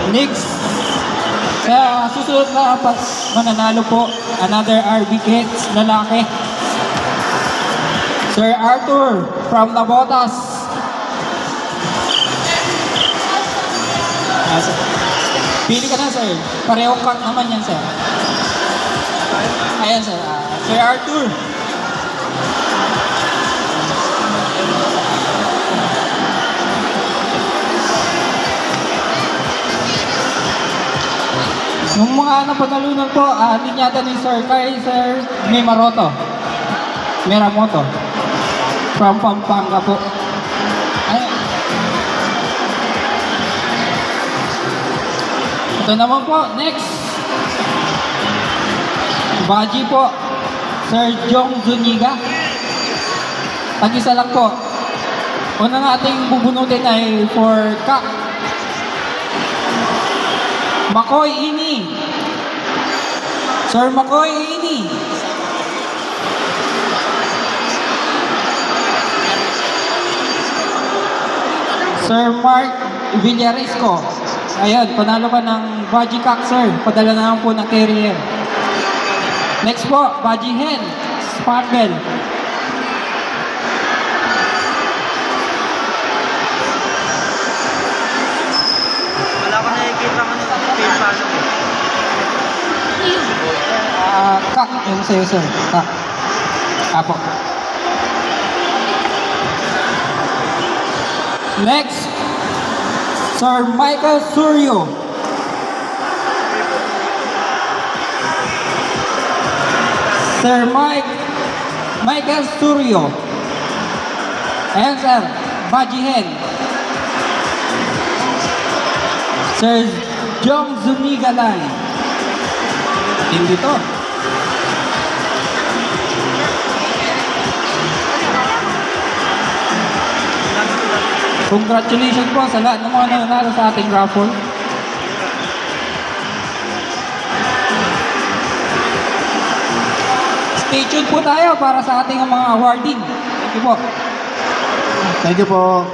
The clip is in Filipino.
Next, sa susunod na mananalo po, another RB Kids, lalaki. Sir Arthur from Nabotas. Pili ka na, sir. Parehong cut naman yan, sir. Ayan, sir. Sir Arthur. Yung mga napanalunan po, linyata ni Sir kay Sir Miramoto. From Pampanga po. Ayan. Ito naman po, next. Baji po, Sir Jong Zuniga. Tag-isa lang po. Una nating bubunutin ay for Kak Makoy Ini. Sir Makoy Ini. Sir Mark Villarisco. Ayun, panalo ka ng Baji Kak, sir. Padala na lang po ng carrier. Next po, Baji Hen Sparkle. Wala ko nakikita ko nito page paano ko. Kak, yung sa'yo, sir. Kak. Apo. Next, Sir Michael Suryo. Sir Michael Suryo. Ayan, sir. Baji Hen. Sir Jong Zunigalay. Hindi to. Congratulations po sa lahat ng mga nanalo sa ating raffle. Stay tuned po tayo para sa ating mga awarding. Thank you po. Thank you po.